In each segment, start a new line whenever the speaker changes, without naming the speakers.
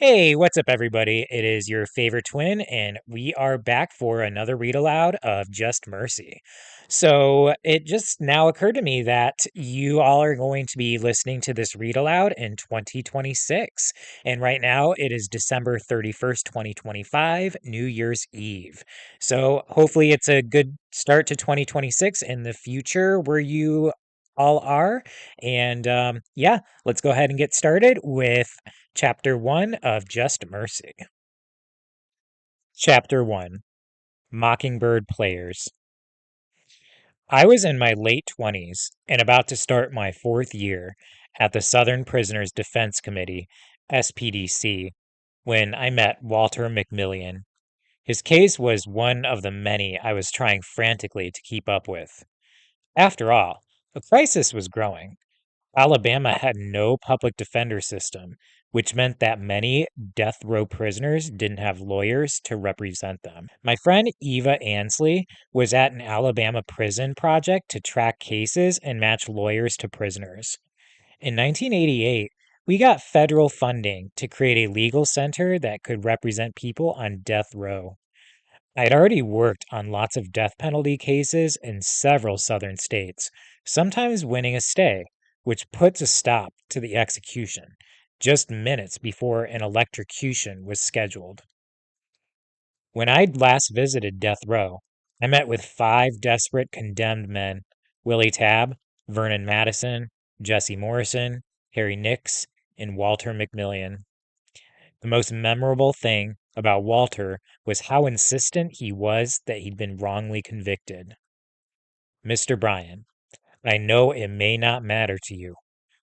Hey, what's up, everybody? It is your favorite twin, and we are back for another read aloud of Just Mercy. So, it just now occurred to me that you all are going to be listening to this read aloud in 2026. And right now, it is December 31st, 2025, New Year's Eve. So, hopefully, it's a good start to 2026 in the future where you all are. And yeah, let's go ahead and get started with Chapter 1 of Just Mercy. Chapter 1 Mockingbird Players. I was in my late 20s and about to start my fourth year at the Southern Prisoners Defense Committee, SPDC, when I met Walter McMillian. His case was one of the many I was trying frantically to keep up with. After all, a crisis was growing. Alabama had no public defender system, which meant that many death row prisoners didn't have lawyers to represent them. My friend Eva Ansley was at an Alabama prison project to track cases and match lawyers to prisoners. In 1988, we got federal funding to create a legal center that could represent people on death row. I'd already worked on lots of death penalty cases in several southern states, sometimes winning a stay, which puts a stop to the execution just minutes before an electrocution was scheduled. When I'd last visited death row, I met with five desperate condemned men: Willie Tabb, Vernon Madison, Jesse Morrison, Harry Nix, and Walter McMillian. The most memorable thing about Walter was how insistent he was that he'd been wrongly convicted. Mr. Bryan, I know it may not matter to you,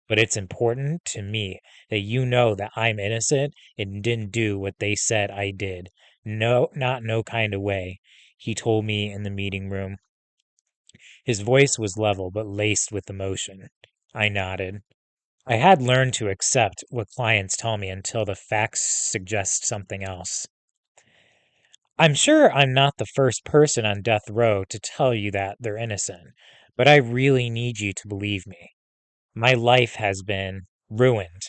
but it's important to me that you know that I'm innocent and didn't do what they said I did. No, not no kind of way, he told me in the meeting room. His voice was level but laced with emotion. I nodded. I had learned to accept what clients tell me until the facts suggest something else. I'm sure I'm not the first person on death row to tell you that they're innocent, but I really need you to believe me. My life has been ruined.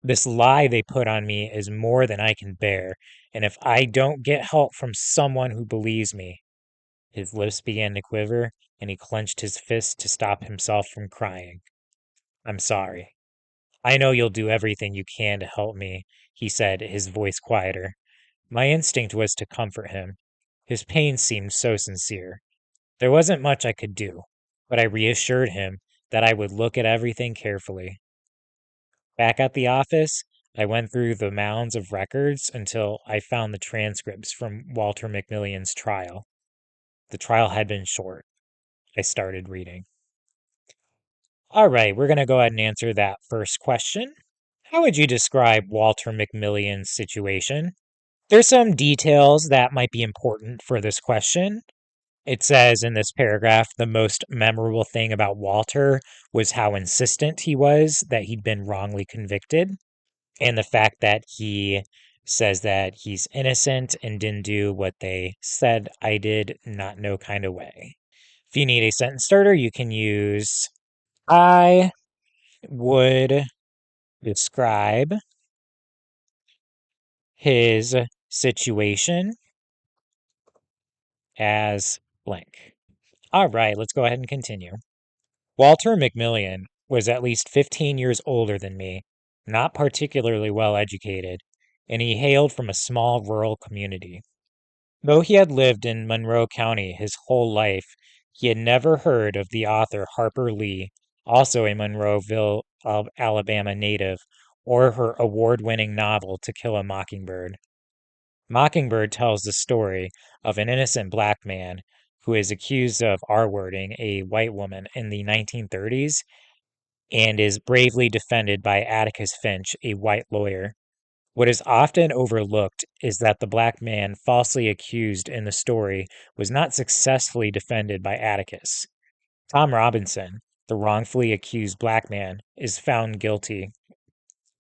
This lie they put on me is more than I can bear, and if I don't get help from someone who believes me. His lips began to quiver, and he clenched his fist to stop himself from crying. I'm sorry. I know you'll do everything you can to help me, he said, his voice quieter. My instinct was to comfort him. His pain seemed so sincere. There wasn't much I could do, but I reassured him that I would look at everything carefully. Back at the office, I went through the mounds of records until I found the transcripts from Walter McMillian's trial. The trial had been short. I started reading. All right, we're going to go ahead and answer that first question. How would you describe Walter McMillian's situation? There's some details that might be important for this question. It says in this paragraph the most memorable thing about Walter was how insistent he was that he'd been wrongly convicted, and the fact that he says that he's innocent and didn't do what they said I did, not no kind of way. If you need a sentence starter, you can use I would describe his situation as blank. All right, let's go ahead and continue. Walter McMillian was at least 15 years older than me, not particularly well educated, and he hailed from a small rural community. Though he had lived in Monroe County his whole life, he had never heard of the author Harper Lee, also a Monroeville, Alabama native, or her award-winning novel To Kill a Mockingbird. Mockingbird tells the story of an innocent black man who is accused of R-wording a white woman in the 1930s and is bravely defended by Atticus Finch, a white lawyer. What is often overlooked is that the black man falsely accused in the story was not successfully defended by Atticus. Tom Robinson, the wrongfully accused black man, is found guilty.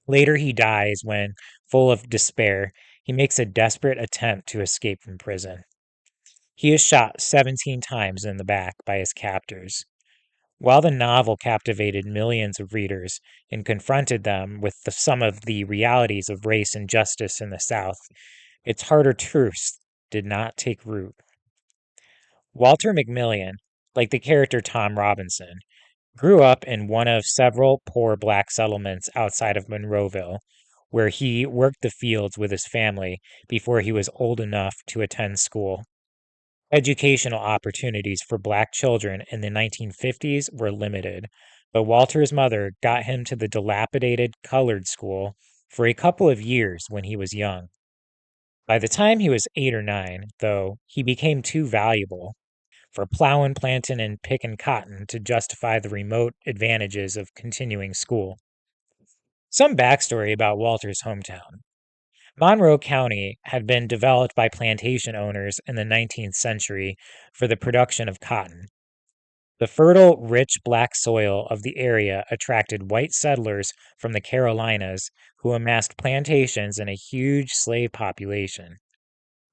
Later, he dies when, full of despair, he makes a desperate attempt to escape from prison. He is shot 17 times in the back by his captors. While the novel captivated millions of readers and confronted them with some of the realities of race and justice in the South, its harder truths did not take root. Walter McMillian, like the character Tom Robinson, grew up in one of several poor black settlements outside of Monroeville, where he worked the fields with his family before he was old enough to attend school. Educational opportunities for black children in the 1950s were limited, but Walter's mother got him to the dilapidated colored school for a couple of years when he was young. By the time he was 8 or 9, though, he became too valuable for plowing, planting, and picking cotton to justify the remote advantages of continuing school. Some backstory about Walter's hometown. Monroe County had been developed by plantation owners in the 19th century for the production of cotton. The fertile, rich black soil of the area attracted white settlers from the Carolinas who amassed plantations and a huge slave population.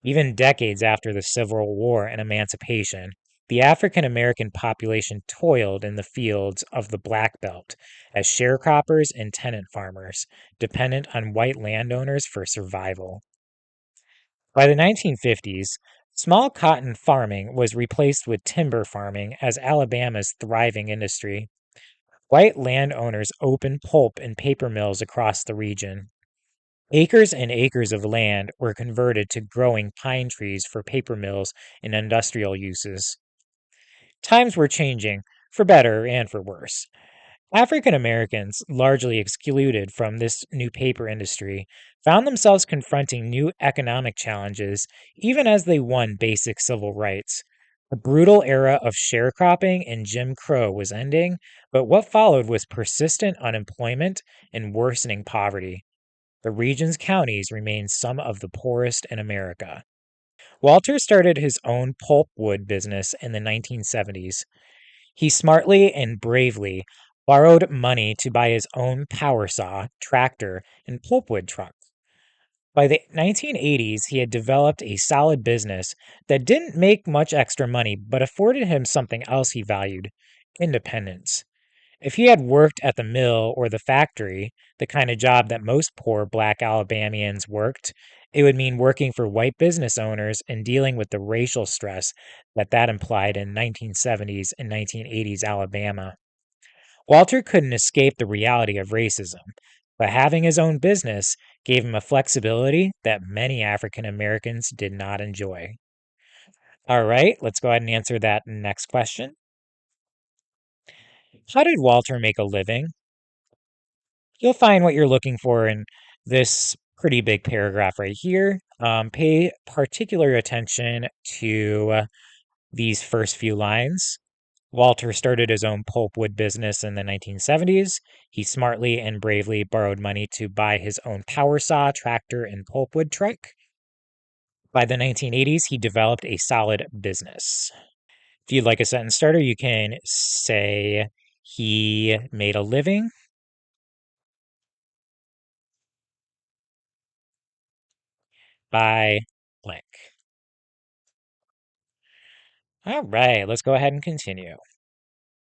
Even decades after the Civil War and Emancipation, the African American population toiled in the fields of the Black Belt as sharecroppers and tenant farmers, dependent on white landowners for survival. By the 1950s, small cotton farming was replaced with timber farming as Alabama's thriving industry. White landowners opened pulp and paper mills across the region. Acres and acres of land were converted to growing pine trees for paper mills and industrial uses. Times were changing, for better and for worse. African Americans, largely excluded from this new paper industry, found themselves confronting new economic challenges even as they won basic civil rights. The brutal era of sharecropping and Jim Crow was ending, but what followed was persistent unemployment and worsening poverty. The region's counties remain some of the poorest in America. Walter started his own pulpwood business in the 1970s. He smartly and bravely borrowed money to buy his own power saw, tractor, and pulpwood truck. By the 1980s, he had developed a solid business that didn't make much extra money but afforded him something else he valued: independence. If he had worked at the mill or the factory, the kind of job that most poor black Alabamians worked, it would mean working for white business owners and dealing with the racial stress that implied in 1970s and 1980s Alabama. Walter couldn't escape the reality of racism, but having his own business gave him a flexibility that many African Americans did not enjoy. All right, let's go ahead and answer that next question. How did Walter make a living? You'll find what you're looking for in this pretty big paragraph right here. Pay particular attention to these first few lines. Walter started his own pulpwood business in the 1970s. He smartly and bravely borrowed money to buy his own power saw, tractor, and pulpwood truck. By the 1980s, he developed a solid business. If you'd like a sentence starter, you can say he made a living by blank. All right, let's go ahead and continue.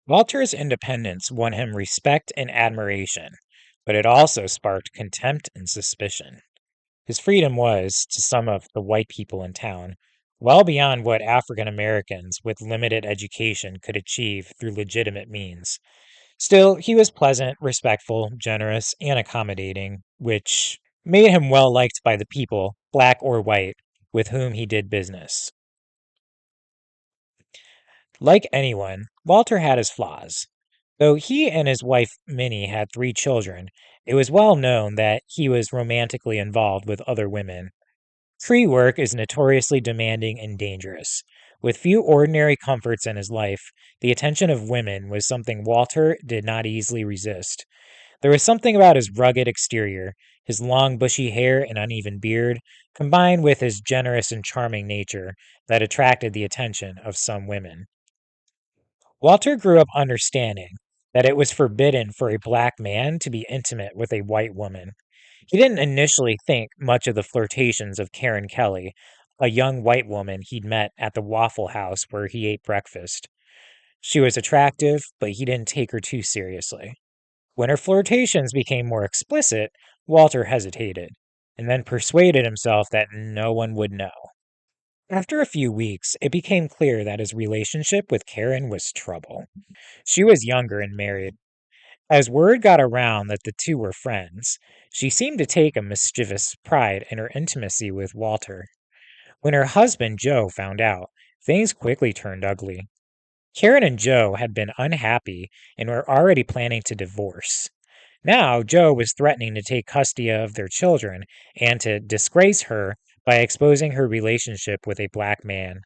Walter's independence won him respect and admiration, but it also sparked contempt and suspicion. His freedom was, to some of the white people in town, well beyond what African Americans with limited education could achieve through legitimate means. Still, he was pleasant, respectful, generous, and accommodating, which made him well liked by the people, black or white, with whom he did business. Like anyone, Walter had his flaws. Though he and his wife Minnie had 3 children, it was well known that he was romantically involved with other women. Tree work is notoriously demanding and dangerous. With few ordinary comforts in his life, the attention of women was something Walter did not easily resist. There was something about his rugged exterior, his long bushy hair and uneven beard, combined with his generous and charming nature, that attracted the attention of some women. Walter grew up understanding that it was forbidden for a black man to be intimate with a white woman. He didn't initially think much of the flirtations of Karen Kelly, a young white woman he'd met at the Waffle House where he ate breakfast. She was attractive, but he didn't take her too seriously. When her flirtations became more explicit, Walter hesitated, and then persuaded himself that no one would know. After a few weeks, it became clear that his relationship with Karen was trouble. She was younger and married. As word got around that the two were friends, she seemed to take a mischievous pride in her intimacy with Walter. When her husband Joe found out, things quickly turned ugly. Karen and Joe had been unhappy and were already planning to divorce. Now, Joe was threatening to take custody of their children and to disgrace her by exposing her relationship with a black man.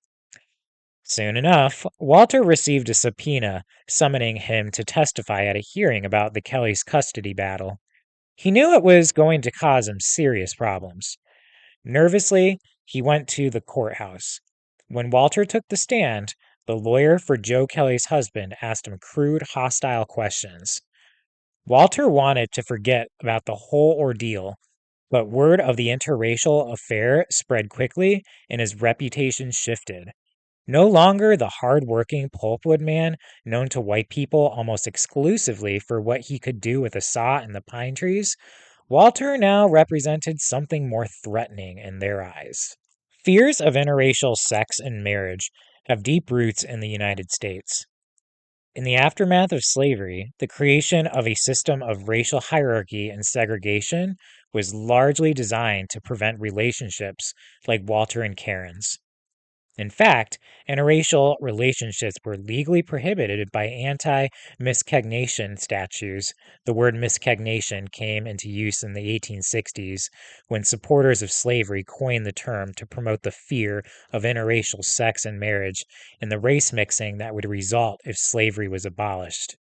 Soon enough, Walter received a subpoena summoning him to testify at a hearing about the Kellys' custody battle. He knew it was going to cause him serious problems. Nervously, he went to the courthouse. When Walter took the stand, the lawyer for Joe Kelly's husband asked him crude, hostile questions. Walter wanted to forget about the whole ordeal, but word of the interracial affair spread quickly and his reputation shifted. No longer the hard-working pulpwood man known to white people almost exclusively for what he could do with a saw and the pine trees, Walter now represented something more threatening in their eyes. Fears of interracial sex and marriage have deep roots in the United States. In the aftermath of slavery, the creation of a system of racial hierarchy and segregation was largely designed to prevent relationships like Walter and Karen's. In fact, interracial relationships were legally prohibited by anti miscegnation statutes. The word miscegnation came into use in the 1860s when supporters of slavery coined the term to promote the fear of interracial sex and marriage and the race mixing that would result if slavery was abolished.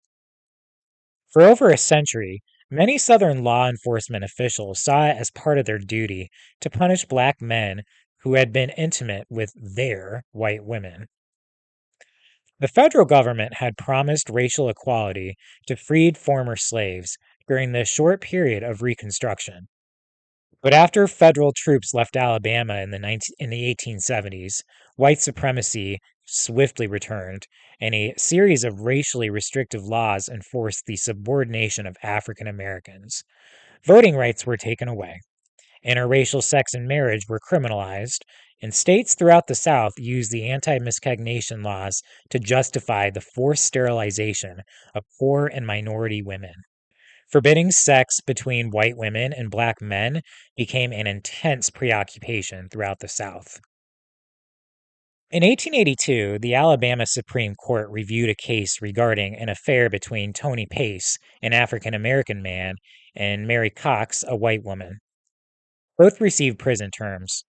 For over a century, many Southern law enforcement officials saw it as part of their duty to punish black men who had been intimate with their white women. The federal government had promised racial equality to freed former slaves during the short period of Reconstruction. But after federal troops left Alabama in the 1870s, white supremacy swiftly returned, and a series of racially restrictive laws enforced the subordination of African Americans. Voting rights were taken away. Interracial sex and marriage were criminalized, and states throughout the South used the anti miscegnation laws to justify the forced sterilization of poor and minority women. Forbidding sex between white women and black men became an intense preoccupation throughout the South. In 1882, the Alabama Supreme Court reviewed a case regarding an affair between Tony Pace, an African American man, and Mary Cox, a white woman. Both received prison terms.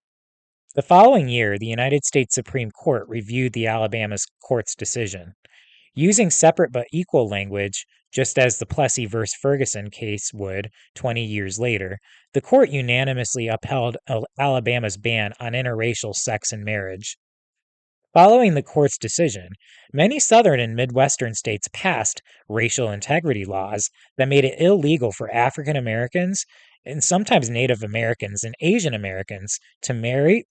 The following year, the United States Supreme Court reviewed the Alabama court's decision. Using separate but equal language, just as the Plessy v. Ferguson case would 20 years later, the court unanimously upheld Alabama's ban on interracial sex and marriage. Following the court's decision, many southern and midwestern states passed racial integrity laws that made it illegal for African Americans and sometimes Native Americans and Asian Americans to marry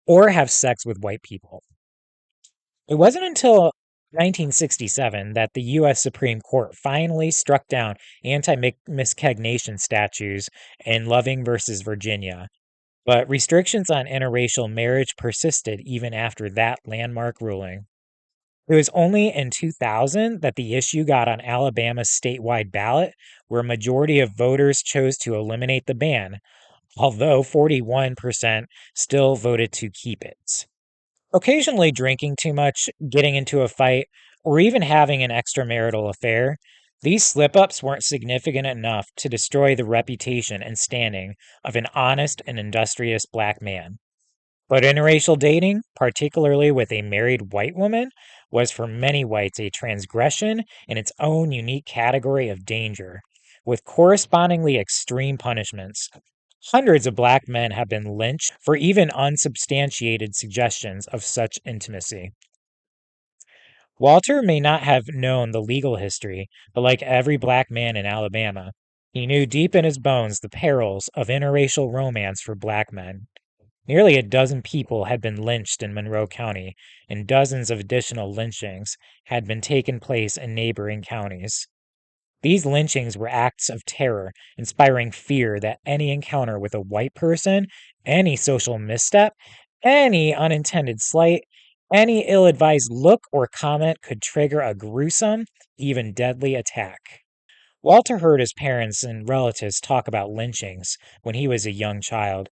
or have sex with white people. It wasn't until 1967 that the U.S. Supreme Court finally struck down anti-miscegnation statutes in Loving versus Virginia, but restrictions on interracial marriage persisted even after that landmark ruling. It was only in 2000 that the issue got on Alabama's statewide ballot, where a majority of voters chose to eliminate the ban, although 41% still voted to keep it. Occasionally drinking too much, getting into a fight, or even having an extramarital affair, these slip ups weren't significant enough to destroy the reputation and standing of an honest and industrious black man. But interracial dating, particularly with a married white woman, was for many whites a transgression in its own unique category of danger, with correspondingly extreme punishments. Hundreds of black men have been lynched for even unsubstantiated suggestions of such intimacy. Walter may not have known the legal history, but like every black man in Alabama, he knew deep in his bones the perils of interracial romance for black men. Nearly a dozen people had been lynched in Monroe County, and dozens of additional lynchings had been taken place in neighboring counties. These lynchings were acts of terror, inspiring fear that any encounter with a white person, any social misstep, any unintended slight, any ill advised look or comment could trigger a gruesome, even deadly attack. Walter heard his parents and relatives talk about lynchings when he was a young child.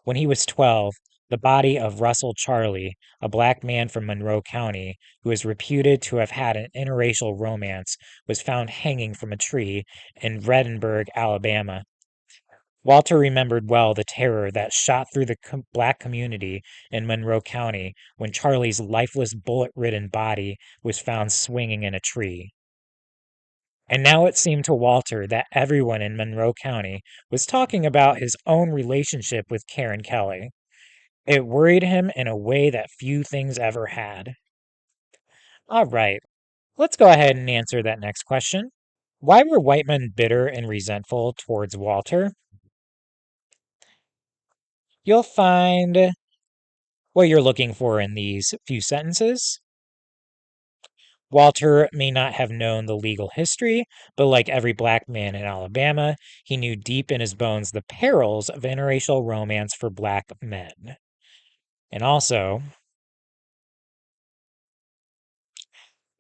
When he was 12, the body of Russell Charlie, a black man from Monroe County who is reputed to have had an interracial romance, was found hanging from a tree in Redenburg, Alabama. Walter remembered well the terror that shot through the black community in Monroe County when Charlie's lifeless, bullet ridden body was found swinging in a tree. And now it seemed to Walter that everyone in Monroe County was talking about his own relationship with Karen Kelly. It worried him in a way that few things ever had. All right, let's go ahead and answer that next question. Why were white men bitter and resentful towards Walter? You'll find what you're looking for in these few sentences. Walter may not have known the legal history, but like every black man in Alabama, he knew deep in his bones the perils of interracial romance for black men. And also,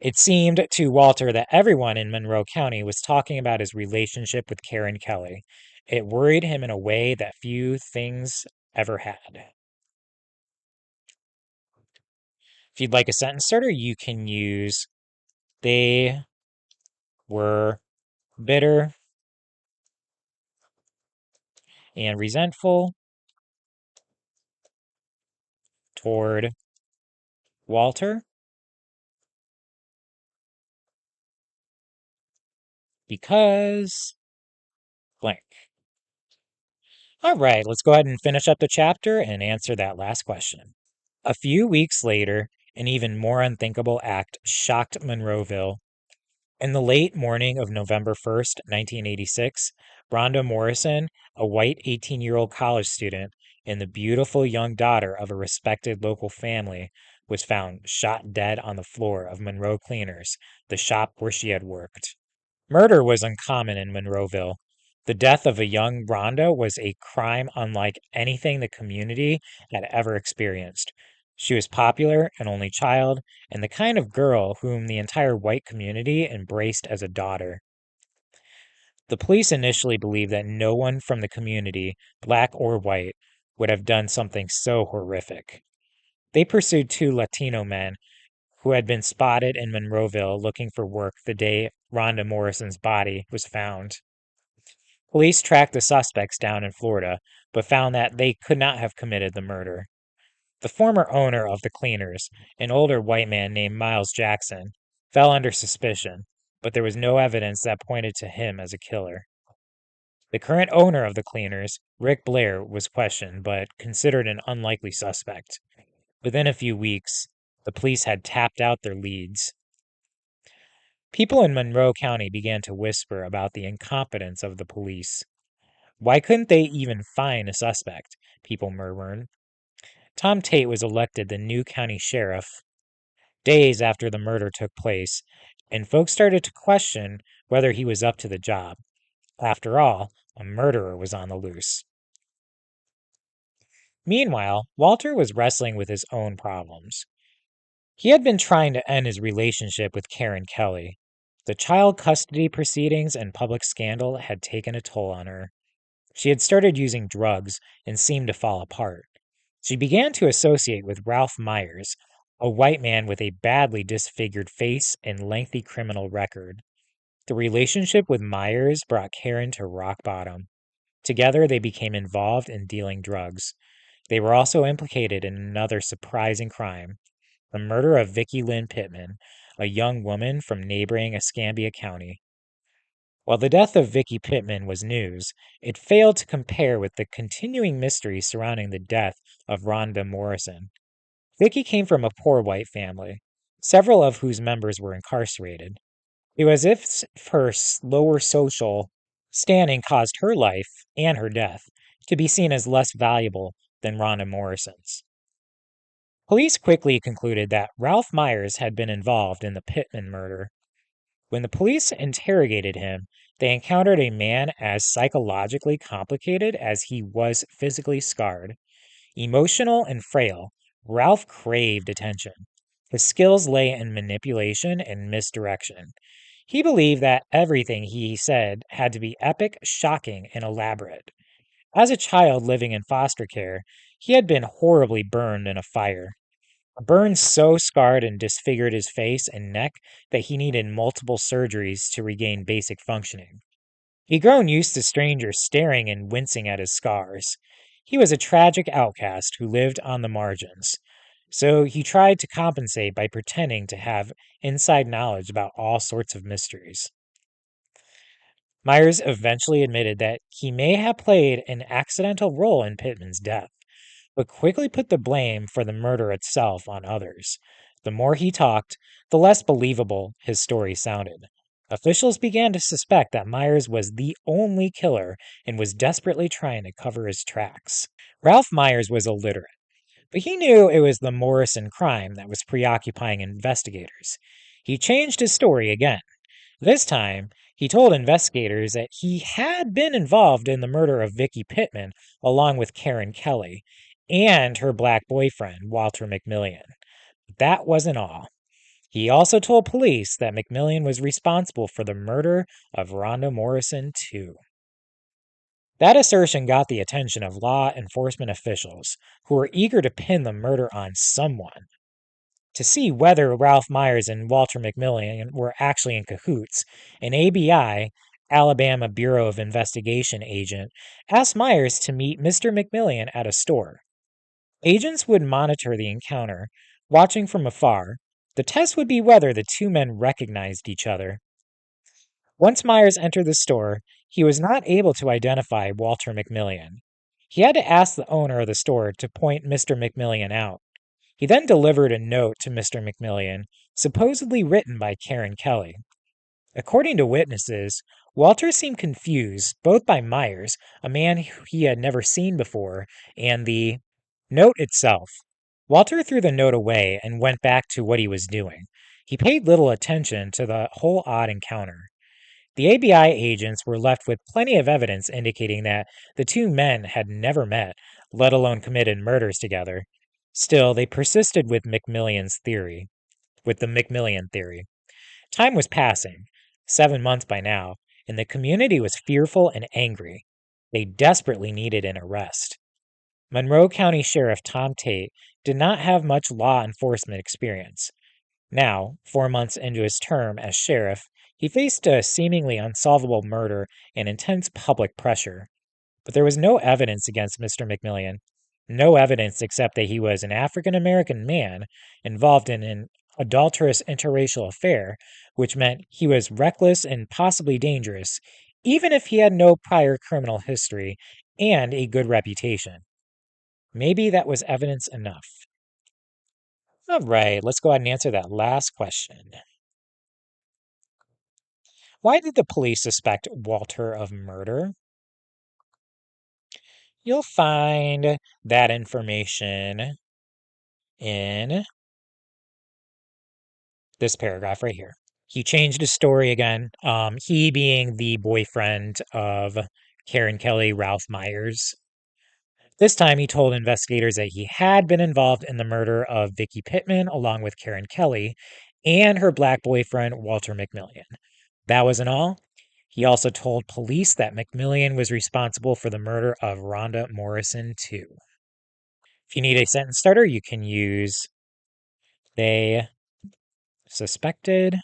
it seemed to Walter that everyone in Monroe County was talking about his relationship with Karen Kelly. It worried him in a way that few things ever had. If you'd like a sentence starter, you can use they were bitter and resentful toward Walter because blank. All right, let's go ahead and finish up the chapter and answer that last question. A few weeks later, an even more unthinkable act shocked Monroeville. In the late morning of November 1st, 1986, Rhonda Morrison, a white 18-year-old college student and the beautiful young daughter of a respected local family, was found shot dead on the floor of Monroe Cleaners, the shop where she had worked. Murder was uncommon in Monroeville. The death of a young Rhonda was a crime unlike anything the community had ever experienced. She was popular, an only child, and the kind of girl whom the entire white community embraced as a daughter. The police initially believed that no one from the community, black or white, would have done something so horrific. They pursued two Latino men who had been spotted in Monroeville looking for work the day Rhonda Morrison's body was found. Police tracked the suspects down in Florida, but found that they could not have committed the murder. The former owner of the cleaners, an older white man named Miles Jackson, fell under suspicion, but there was no evidence that pointed to him as a killer. The current owner of the cleaners, Rick Blair, was questioned but considered an unlikely suspect. Within a few weeks, the police had tapped out their leads. People in Monroe County began to whisper about the incompetence of the police. Why couldn't they even find a suspect? People murmured. Tom Tate was elected the new county sheriff days after the murder took place, and folks started to question whether he was up to the job. After all, a murderer was on the loose. Meanwhile, Walter was wrestling with his own problems. He had been trying to end his relationship with Karen Kelly. The child custody proceedings and public scandal had taken a toll on her. She had started using drugs and seemed to fall apart. She began to associate with Ralph Myers, a white man with a badly disfigured face and lengthy criminal record. The relationship with Myers brought Karen to rock bottom. Together, they became involved in dealing drugs. They were also implicated in another surprising crime, the murder of Vicki Lynn Pittman, a young woman from neighboring Escambia County. While the death of Vicki Pittman was news, it failed to compare with the continuing mystery surrounding the death of Rhonda Morrison. Vicki came from a poor white family, several of whose members were incarcerated. It was as if her lower social standing caused her life and her death to be seen as less valuable than Rhonda Morrison's. Police quickly concluded that Ralph Myers had been involved in the Pittman murder. When the police interrogated him, they encountered a man as psychologically complicated as he was physically scarred. Emotional and frail, Ralph craved attention. His skills lay in manipulation and misdirection. He believed that everything he said had to be epic, shocking, and elaborate. As a child living in foster care, he had been horribly burned in a fire. A burn so scarred and disfigured his face and neck that he needed multiple surgeries to regain basic functioning. He'd grown used to strangers staring and wincing at his scars. He was a tragic outcast who lived on the margins. So he tried to compensate by pretending to have inside knowledge about all sorts of mysteries. Myers eventually admitted that he may have played an accidental role in Pittman's death, but quickly put the blame for the murder itself on others. The more he talked, the less believable his story sounded. Officials began to suspect that Myers was the only killer and was desperately trying to cover his tracks. Ralph Myers was illiterate, but he knew it was the Morrison crime that was preoccupying investigators. He changed his story again. This time, he told investigators that he had been involved in the murder of Vicki Pittman along with Karen Kelly and her black boyfriend, Walter McMillian. But that wasn't all. He also told police that McMillian was responsible for the murder of Rhonda Morrison, too. That assertion got the attention of law enforcement officials, who were eager to pin the murder on someone. To see whether Ralph Myers and Walter McMillian were actually in cahoots, an ABI, Alabama Bureau of Investigation agent, asked Myers to meet Mr. McMillian at a store. Agents would monitor the encounter, watching from afar. The test would be whether the two men recognized each other. Once Myers entered the store, he was not able to identify Walter McMillian. He had to ask the owner of the store to point Mr. McMillian out. He then delivered a note to Mr. McMillian, supposedly written by Karen Kelly. According to witnesses, Walter seemed confused both by Myers, a man he had never seen before, and the note itself. Walter threw the note away and went back to what he was doing. He paid little attention to the whole odd encounter. The ABI agents were left with plenty of evidence indicating that the two men had never met, let alone committed murders together. Still, they persisted with the McMillian theory. Time was passing, 7 months by now, and the community was fearful and angry. They desperately needed an arrest. Monroe County Sheriff Tom Tate did not have much law enforcement experience. Now, 4 months into his term as sheriff, he faced a seemingly unsolvable murder and intense public pressure. But there was no evidence against Mr. McMillian. No evidence except that he was an African American man involved in an adulterous interracial affair, which meant he was reckless and possibly dangerous, even if he had no prior criminal history and a good reputation. Maybe that was evidence enough. All right, let's go ahead and answer that last question. Why did the police suspect Walter of murder? You'll find that information in this paragraph right here. He changed his story again. He being the boyfriend of Karen Kelly, Ralph Myers. This time he told investigators that he had been involved in the murder of Vicki Pittman along with Karen Kelly and her black boyfriend, Walter McMillian. That wasn't all. He also told police that McMillian was responsible for the murder of Rhonda Morrison, too. If you need a sentence starter, you can use they suspected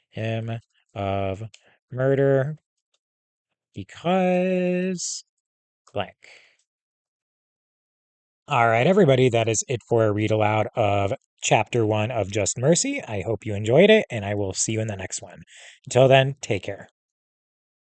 him of murder because blank. All right, everybody, that is it for a read aloud of Chapter 1 of Just Mercy. I hope you enjoyed it, and I will see you in the next one. Until then, take care.